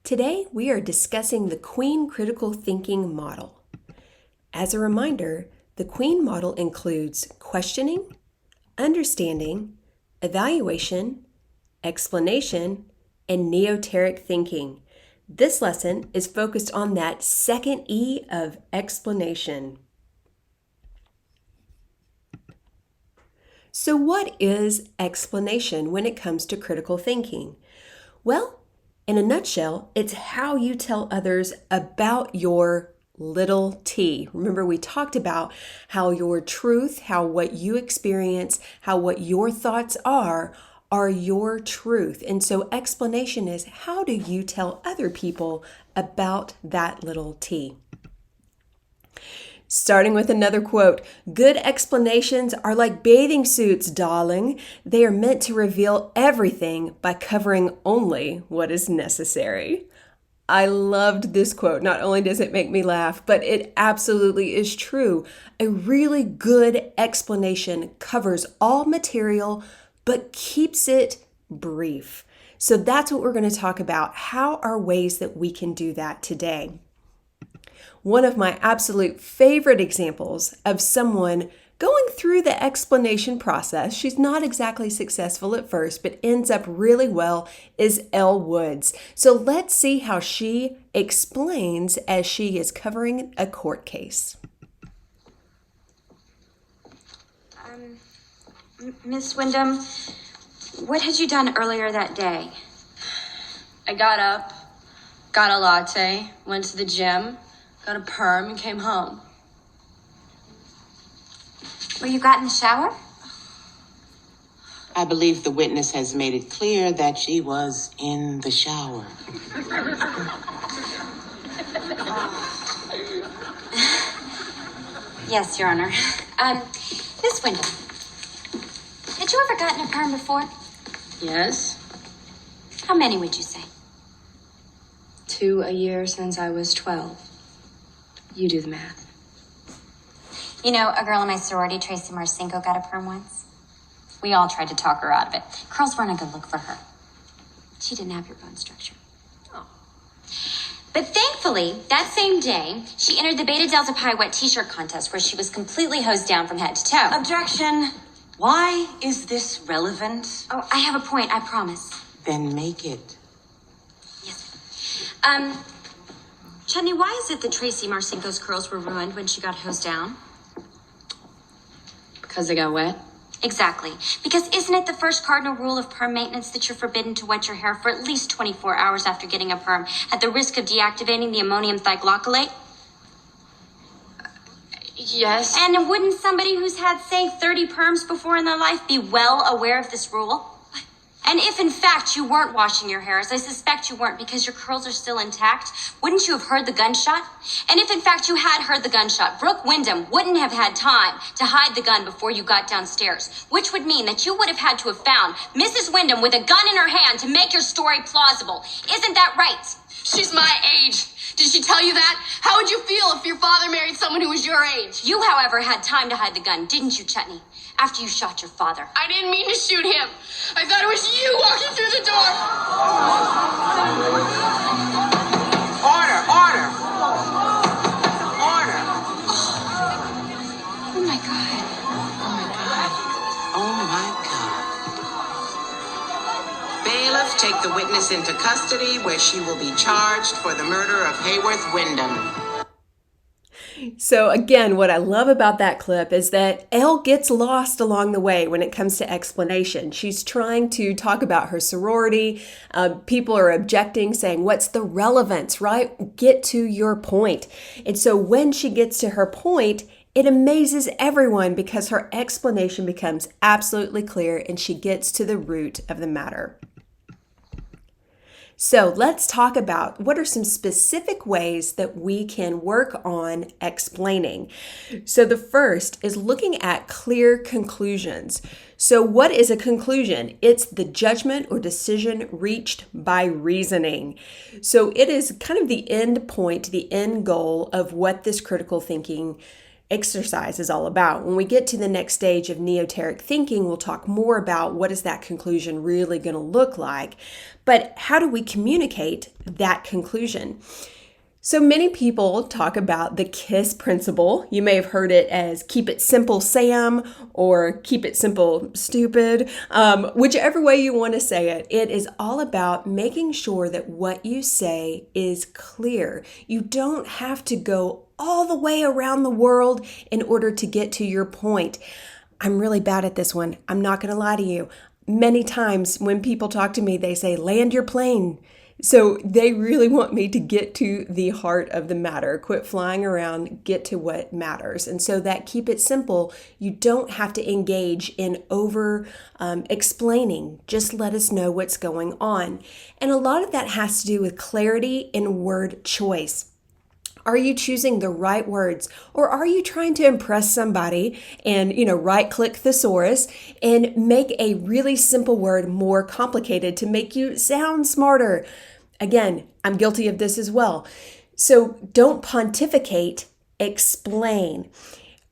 Today, we are discussing the Queen Critical Thinking Model. As a reminder, the Queen Model includes questioning, understanding, evaluation, explanation, and neoteric thinking. This lesson is focused on that second E of explanation. So what is explanation when it comes to critical thinking? Well, in a nutshell, it's how you tell others about your little t. Remember, we talked about how your truth, how what you experience, how what your thoughts are your truth. And so explanation is how do you tell other people about that little t? Starting with another quote, good explanations are like bathing suits, darling. They are meant to reveal everything by covering only what is necessary. I loved this quote. Not only does it make me laugh, but it absolutely is true. A really good explanation covers all material, but keeps it brief. So that's what we're going to talk about. How are ways that we can do that today? One of my absolute favorite examples of someone going through the explanation process, she's not exactly successful at first, but ends up really well, is Elle Woods. So let's see how she explains as she is covering a court case. Miss Wyndham, what had you done earlier that day? I got up, got a latte, went to the gym, got a perm, and came home. Well, you got in the shower? I believe the witness has made it clear that she was in the shower. Yes, Your Honor. Miss Wyndham, had you ever gotten a perm before? Yes, How many would you say? 2 a year since I was 12. You do the math. You know, a girl in my sorority, Tracy Marcinko, got a perm once. We all tried to talk her out of it. Curls weren't a good look for her. She didn't have your bone structure. Oh. But thankfully, that same day, she entered the Beta Delta Pi wet t-shirt contest where she was completely hosed down from head to toe. Objection. Why is this relevant? Oh, I have a point, I promise. Then make it. Yes. Chutney, why is it that Tracy Marcinko's curls were ruined when she got hosed down? Because they got wet? Exactly. Because isn't it the first cardinal rule of perm maintenance that you're forbidden to wet your hair for at least 24 hours after getting a perm at the risk of deactivating the ammonium thioglycolate? Yes. And wouldn't somebody who's had, say, 30 perms before in their life be well aware of this rule? And if in fact you weren't washing your hair, as I suspect you weren't because your curls are still intact, wouldn't you have heard the gunshot? And if in fact you had heard the gunshot, Brooke Wyndham wouldn't have had time to hide the gun before you got downstairs, which would mean that you would have had to have found Mrs. Wyndham with a gun in her hand to make your story plausible. Isn't that right? She's my age. Did she tell you that? How would you feel if your father married someone who was your age? You, however, had time to hide the gun, didn't you, Chutney? After you shot your father. I didn't mean to shoot him. I thought it was you walking through the door. Order, order. Order. Oh my God. Oh my God. Bailiff, take the witness into custody where she will be charged for the murder of Hayworth Wyndham. So again, what I love about that clip is that Elle gets lost along the way when it comes to explanation. She's trying to talk about her sorority. People are objecting, saying, what's the relevance, right? Get to your point. And so when she gets to her point, it amazes everyone because her explanation becomes absolutely clear and she gets to the root of the matter. So let's talk about what are some specific ways that we can work on explaining. So the first is looking at clear conclusions. So what is a conclusion? It's the judgment or decision reached by reasoning. So it is kind of the end point, the end goal of what this critical thinking exercise is all about. When we get to the next stage of neoteric thinking, we'll talk more about what is that conclusion really going to look like. But how do we communicate that conclusion? So many people talk about the KISS principle. You may have heard it as keep it simple, Sam, or keep it simple, stupid. Whichever way you want to say it, it is all about making sure that what you say is clear. You don't have to go all the way around the world in order to get to your point. I'm really bad at this one. I'm not going to lie to you. Many times when people talk to me, they say, land your plane. So they really want me to get to the heart of the matter, quit flying around, get to what matters. And so that keep it simple, you don't have to engage in over explaining. Just let us know what's going on. And a lot of that has to do with clarity in word choice. Are you choosing the right words, or are you trying to impress somebody and, right-click thesaurus and make a really simple word more complicated to make you sound smarter? Again, I'm guilty of this as well. So don't pontificate, explain.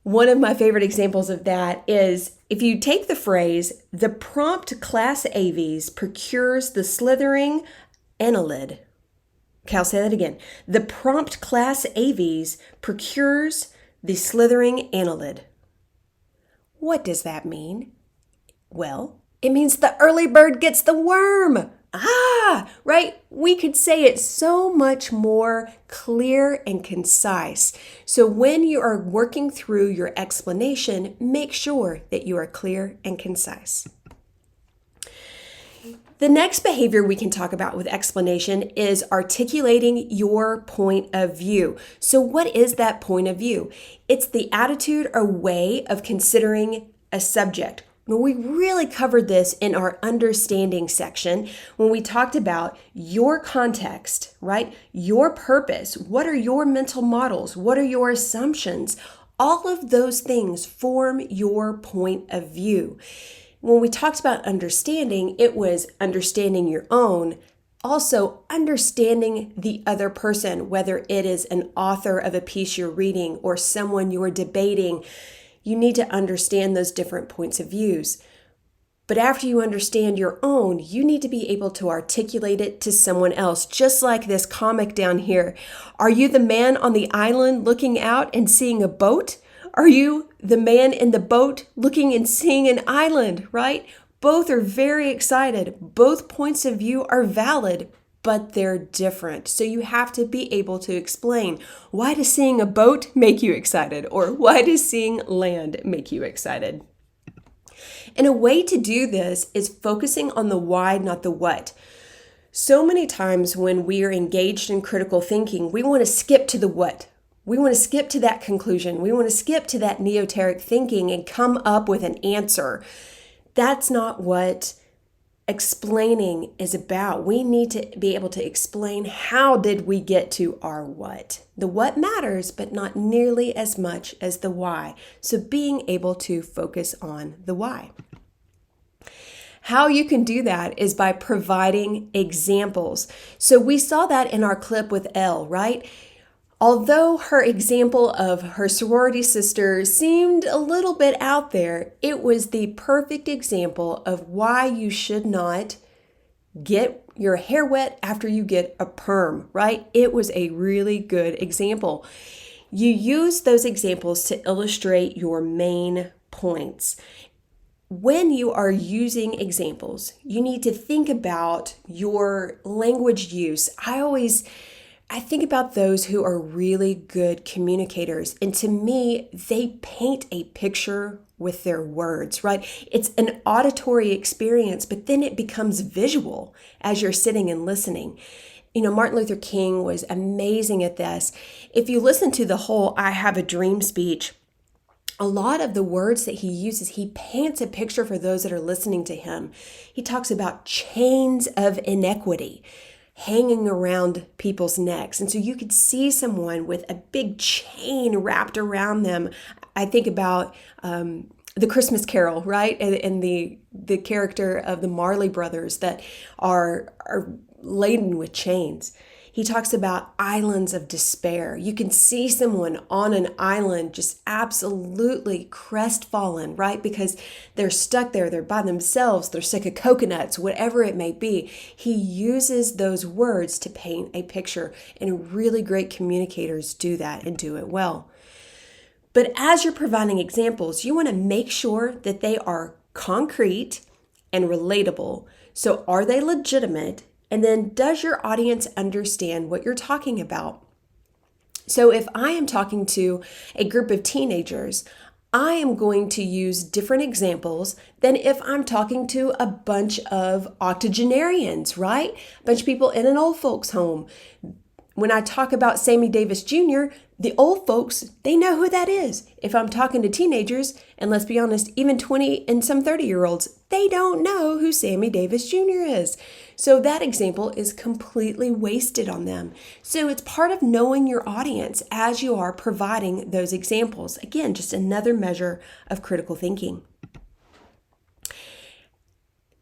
One of my favorite examples of that is if you take the phrase, the prompt class Aves procures the slithering annelid. Okay, I'll say that again. The prompt class Aves procures the slithering annelid. What does that mean? Well, it means the early bird gets the worm. Right? We could say it so much more clear and concise. So when you are working through your explanation, make sure that you are clear and concise. The next behavior we can talk about with explanation is articulating your point of view. So what is that point of view? It's the attitude or way of considering a subject. Well, we really covered this in our understanding section when we talked about your context, right? Your purpose. What are your mental models? What are your assumptions? All of those things form your point of view. When we talked about understanding, it was understanding your own, also understanding the other person, whether it is an author of a piece you're reading or someone you're debating. You need to understand those different points of views. But after you understand your own, you need to be able to articulate it to someone else, just like this comic down here. Are you the man on the island looking out and seeing a boat? Are you the man in the boat looking and seeing an island, right? Both are very excited. Both points of view are valid, but they're different. So you have to be able to explain, why does seeing a boat make you excited? Or why does seeing land make you excited? And a way to do this is focusing on the why, not the what. So many times when we are engaged in critical thinking, we want to skip to the what. We want to skip to that conclusion. We want to skip to that neoteric thinking and come up with an answer. That's not what explaining is about. We need to be able to explain how did we get to our what. The what matters, but not nearly as much as the why. So being able to focus on the why. How you can do that is by providing examples. So we saw that in our clip with Elle, right? Although her example of her sorority sister seemed a little bit out there, it was the perfect example of why you should not get your hair wet after you get a perm, right? It was a really good example. You use those examples to illustrate your main points. When you are using examples, you need to think about your language use. I think about those who are really good communicators. And to me, they paint a picture with their words, right? It's an auditory experience, but then it becomes visual as you're sitting and listening. Martin Luther King was amazing at this. If you listen to the whole I Have a Dream speech, a lot of the words that he uses, he paints a picture for those that are listening to him. He talks about chains of inequity hanging around people's necks. And so you could see someone with a big chain wrapped around them. I think about the Christmas Carol, right? And the character of the Marley brothers that are laden with chains. He talks about islands of despair. You can see someone on an island just absolutely crestfallen, right? Because they're stuck there, they're by themselves, they're sick of coconuts, whatever it may be. He uses those words to paint a picture, and really great communicators do that and do it well. But as you're providing examples, you want to make sure that they are concrete and relatable. So are they legitimate? And then does your audience understand what you're talking about? So if I am talking to a group of teenagers, I am going to use different examples than if I'm talking to a bunch of octogenarians, right? A bunch of people in an old folks home. When I talk about Sammy Davis Jr., the old folks, they know who that is. If I'm talking to teenagers, and let's be honest, even 20 and some 30-year-olds, they don't know who Sammy Davis Jr. is. So that example is completely wasted on them. So it's part of knowing your audience as you are providing those examples. Again, just another measure of critical thinking.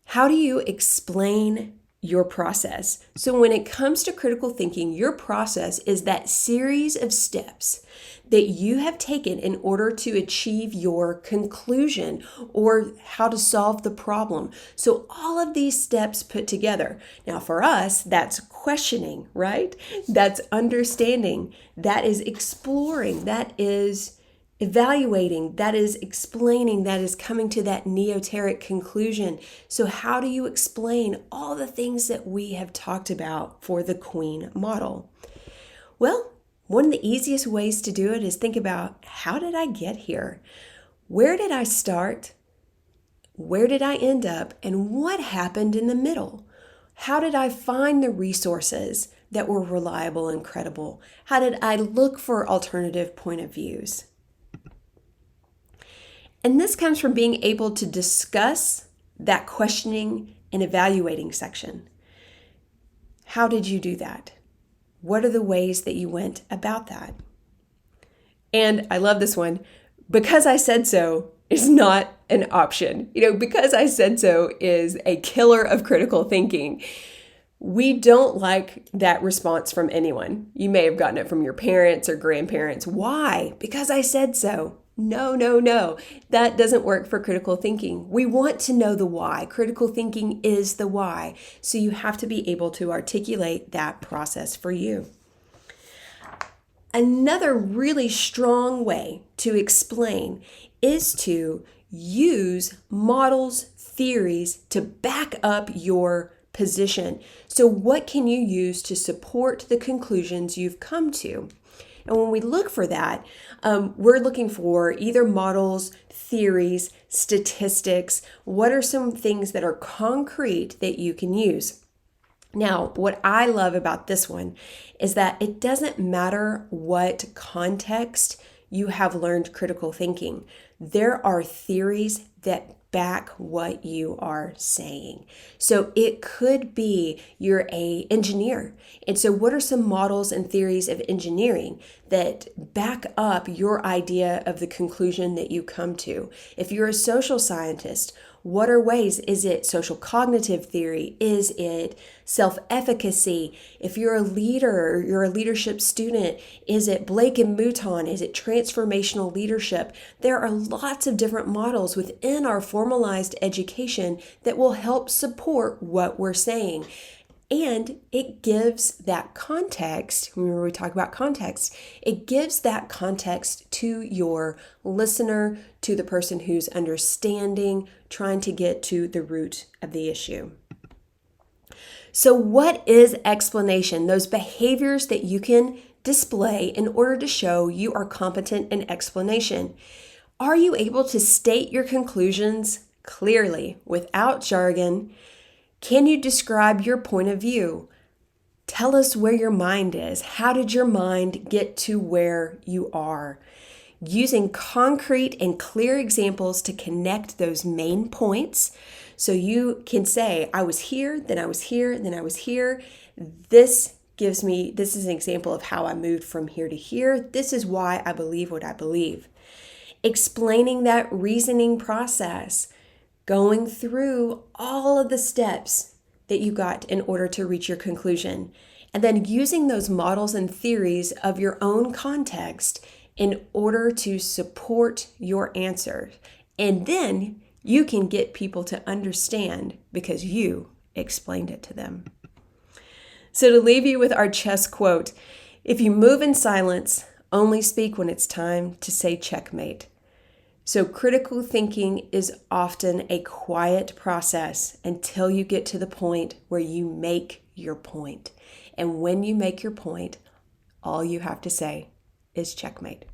How do you explain your process? So when it comes to critical thinking, your process is that series of steps that you have taken in order to achieve your conclusion or how to solve the problem. So all of these steps put together. Now for us, that's questioning, right? That's understanding, that is exploring, that is evaluating, that is explaining, that is coming to that neoteric conclusion. So how do you explain all the things that we have talked about for the Queen model? Well, one of the easiest ways to do it is think about, how did I get here? Where did I start? Where did I end up? And what happened in the middle? How did I find the resources that were reliable and credible? How did I look for alternative point of views? And this comes from being able to discuss that questioning and evaluating section. How did you do that? What are the ways that you went about that? And I love this one. Because I said so is not an option. Because I said so is a killer of critical thinking. We don't like that response from anyone. You may have gotten it from your parents or grandparents. Why? Because I said so. No. That doesn't work for critical thinking. We want to know the why. Critical thinking is the why. So you have to be able to articulate that process for you. Another really strong way to explain is to use models, theories to back up your position. So what can you use to support the conclusions you've come to? And when we look for that, we're looking for either models, theories, statistics. What are some things that are concrete that you can use? Now, what I love about this one is that it doesn't matter what context you have learned critical thinking. There are theories that back what you are saying. So it could be you're an engineer. And so what are some models and theories of engineering that back up your idea of the conclusion that you come to? If you're a social scientist, what are ways? Is it social cognitive theory? Is it self-efficacy? If you're a leader, or you're a leadership student, is it Blake and Mouton? Is it transformational leadership? There are lots of different models within our formalized education that will help support what we're saying. And it gives that context, remember we talk about context, it gives that context to your listener, to the person who's understanding, trying to get to the root of the issue. So what is explanation? Those behaviors that you can display in order to show you are competent in explanation. Are you able to state your conclusions clearly without jargon? Can you describe your point of view? Tell us where your mind is. How did your mind get to where you are? Using concrete and clear examples to connect those main points. So you can say, I was here, then I was here, then I was here. This is an example of how I moved from here to here. This is why I believe what I believe. Explaining that reasoning process. Going through all of the steps that you got in order to reach your conclusion. and then using those models and theories of your own context in order to support your answer. And then you can get people to understand because you explained it to them. So to leave you with our chess quote, if you move in silence, only speak when it's time to say checkmate. So critical thinking is often a quiet process until you get to the point where you make your point. And when you make your point, all you have to say is checkmate.